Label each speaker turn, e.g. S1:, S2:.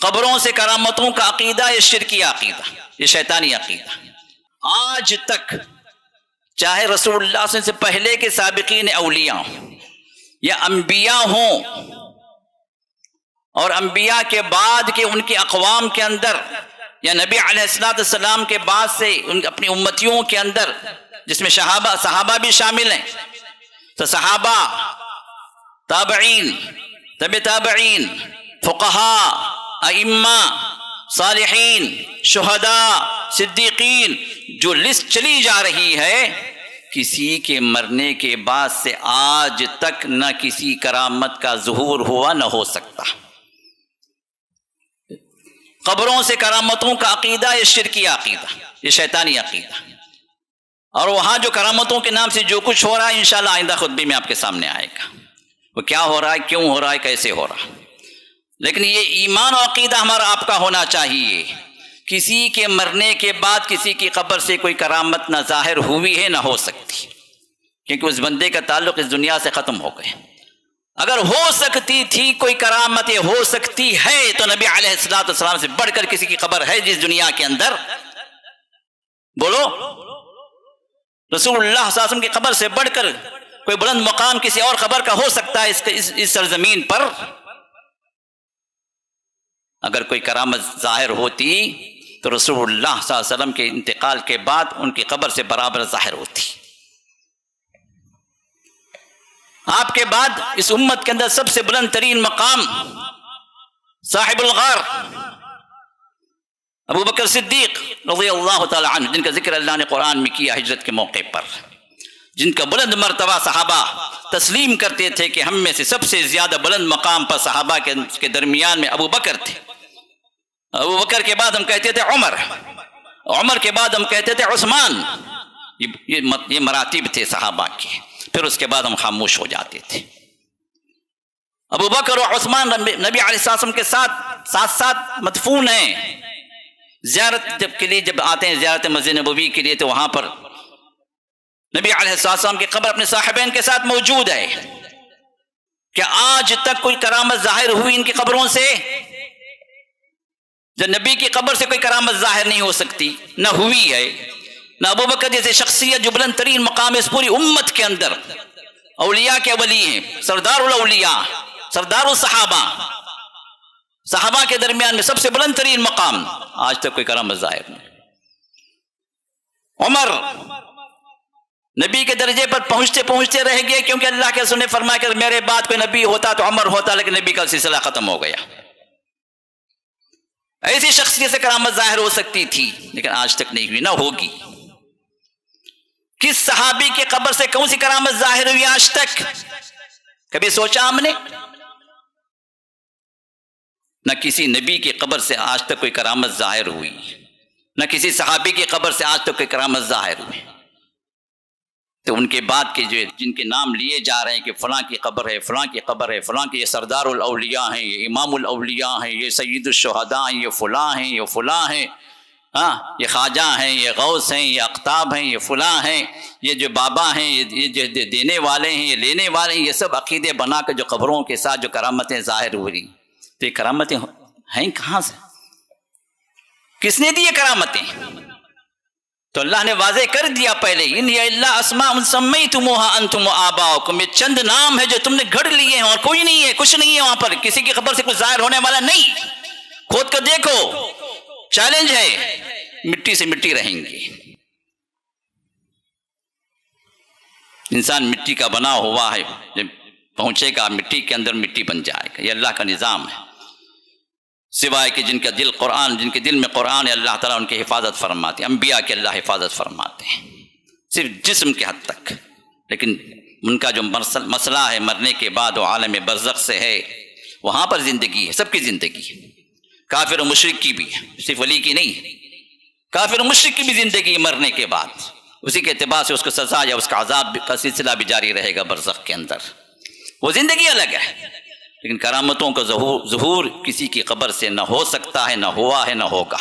S1: قبروں سے کرامتوں کا عقیدہ یہ شرکی عقیدہ، یہ شیطانی عقیدہ آج تک، چاہے رسول اللہ صلی اللہ علیہ وسلم سے پہلے کے سابقین اولیاء ہوں یا انبیاء ہوں، اور انبیاء کے بعد کے ان کے اقوام کے اندر، یا نبی علیہ السلام کے بعد سے ان اپنی امتیوں کے اندر، جس میں صحابہ بھی شامل ہیں، تو صحابہ، تابعین، تبع تابعین، فقہاء، ائمہ، صالحین، شہداء، صدیقین، جو لسٹ چلی جا رہی ہے، کسی کے مرنے کے بعد سے آج تک نہ کسی کرامت کا ظہور ہوا نہ ہو سکتا۔ قبروں سے کرامتوں کا عقیدہ یہ شرکی عقیدہ، یہ شیطانی عقیدہ، اور وہاں جو کرامتوں کے نام سے جو کچھ ہو رہا ہے انشاءاللہ آئندہ خطبے میں آپ کے سامنے آئے گا، وہ کیا ہو رہا ہے، کیوں ہو رہا ہے، کیسے ہو رہا ہے۔ لیکن یہ ایمان و عقیدہ ہمارا آپ کا ہونا چاہیے، کسی کے مرنے کے بعد کسی کی قبر سے کوئی کرامت نہ ظاہر ہوئی ہے نہ ہو سکتی، کیونکہ اس بندے کا تعلق اس دنیا سے ختم ہو گئے۔ اگر ہو سکتی تھی کوئی کرامت، ہو سکتی ہے، تو نبی علیہ السلام سے بڑھ کر کسی کی قبر ہے جس دنیا کے اندر؟ بولو، رسول اللہ صلی اللہ علیہ وسلم کی قبر سے بڑھ کر کوئی بلند مقام کسی اور قبر کا ہو سکتا ہے اس سرزمین پر؟ اگر کوئی کرامت ظاہر ہوتی تو رسول اللہ صلی اللہ علیہ وسلم کے انتقال کے بعد ان کی قبر سے برابر ظاہر ہوتی۔ آپ کے بعد اس امت کے اندر سب سے بلند ترین مقام صاحب الغار ابو بکر صدیق رضی اللہ تعالی عنہ، جن کا ذکر اللہ نے قرآن میں کیا ہجرت کے موقع پر، جن کا بلند مرتبہ صحابہ تسلیم کرتے تھے کہ ہم میں سے سب سے زیادہ بلند مقام پر صحابہ کے درمیان میں ابو بکر تھے، ابو بکر کے بعد ہم کہتے تھے عمر، عمر کے بعد ہم کہتے تھے عثمان، یہ مراتب تھے صحابہ کے، پھر اس کے بعد ہم خاموش ہو جاتے تھے۔ ابو بکر اور عثمان نبی علیہ السلام کے ساتھ مدفون ہیں، زیارت کے لیے جب آتے ہیں زیارت مسجد نبوی کے لیے، تو وہاں پر نبی علیہ السلام کی قبر اپنے صاحبین کے ساتھ موجود ہے۔ کیا آج تک کوئی کرامت ظاہر ہوئی ان کی قبروں سے؟ جب نبی کی قبر سے کوئی کرامت ظاہر نہیں ہو سکتی، نہ ہوئی ہے، نہ ابو بکر جیسے شخصیت جو بلند ترین مقام ہے اس پوری امت کے اندر، اولیاء کے ولی ہیں، سردار الاولیاء، سردار الصحابہ، صحابہ کے درمیان میں سب سے بلند ترین مقام، آج تک کوئی کرامت ظاہر نہیں۔ عمر نبی کے درجے پر پہنچتے پہنچتے رہ گئے، کیونکہ اللہ کے رسول نے فرمایا کہ میرے بعد کوئی نبی ہوتا تو عمر ہوتا، لیکن نبی کا سلسلہ ختم ہو گیا۔ ایسی شخصیت سے کرامت ظاہر ہو سکتی تھی، لیکن آج تک نہیں ہوئی، نہ ہوگی۔ کس صحابی کی قبر سے کون سی کرامت ظاہر ہوئی آج تک؟ کبھی سوچا ہم نے؟ نہ کسی نبی کی قبر سے آج تک کوئی کرامت ظاہر ہوئی، نہ کسی صحابی کی قبر سے آج تک کوئی کرامت ظاہر ہوئی۔ تو ان کے بعد کے جو جن کے نام لیے جا رہے ہیں کہ فلاں کی قبر ہے، فلاں کی قبر ہے، فلاں کے، یہ سردار الاولیاء ہیں، یہ امام الاولیاء ہیں، یہ سید الشہداء ہیں، یہ فلاں ہیں، یہ فلاں ہیں، ہاں، یہ خواجہ ہیں، یہ غوث ہیں، یہ اقطاب ہیں، یہ فلاں ہیں، یہ جو بابا ہیں، یہ جو دینے والے ہیں، یہ لینے والے ہیں، یہ سب عقیدے بنا کر جو قبروں کے ساتھ جو کرامتیں ظاہر ہوئی، تو یہ کرامتیں ہیں کہاں سے؟ کس نے دی یہ کرامتیں؟ تو اللہ نے واضح کر دیا پہلے، ان ہی الا اسماء سمیتموها انتم وآباؤکم، یہ چند نام ہے جو تم نے گھڑ لیے ہیں، اور کوئی نہیں ہے، کچھ نہیں ہے وہاں پر، کسی کی قبر سے کچھ ظاہر ہونے والا نہیں۔ کھود کر دیکھو، چیلنج ہے، مٹی سے مٹی رہیں گے۔ انسان مٹی کا بنا ہوا ہے، جب پہنچے گا مٹی کے اندر مٹی بن جائے گا، یہ اللہ کا نظام ہے۔ سوائے کہ جن کے دل میں قرآن ہے، اللہ تعالیٰ ان کی حفاظت فرماتے ہیں، انبیاء کی اللہ حفاظت فرماتے ہیں، صرف جسم کے حد تک، لیکن ان کا جو مسئلہ ہے مرنے کے بعد وہ عالم برزخ سے ہے، وہاں پر زندگی ہے، سب کی زندگی ہے، کافر و مشرک کی بھی ہے، صرف ولی کی نہیں، کافر و مشرک کی بھی زندگی مرنے کے بعد، اسی کے اعتبار سے اس کو سزا یا اس کا عذاب کا سلسلہ بھی جاری رہے گا برزخ کے اندر، وہ زندگی الگ ہے۔ لیکن کرامتوں کا ظہور کسی کی قبر سے نہ ہو سکتا ہے، نہ ہوا ہے، نہ ہوگا۔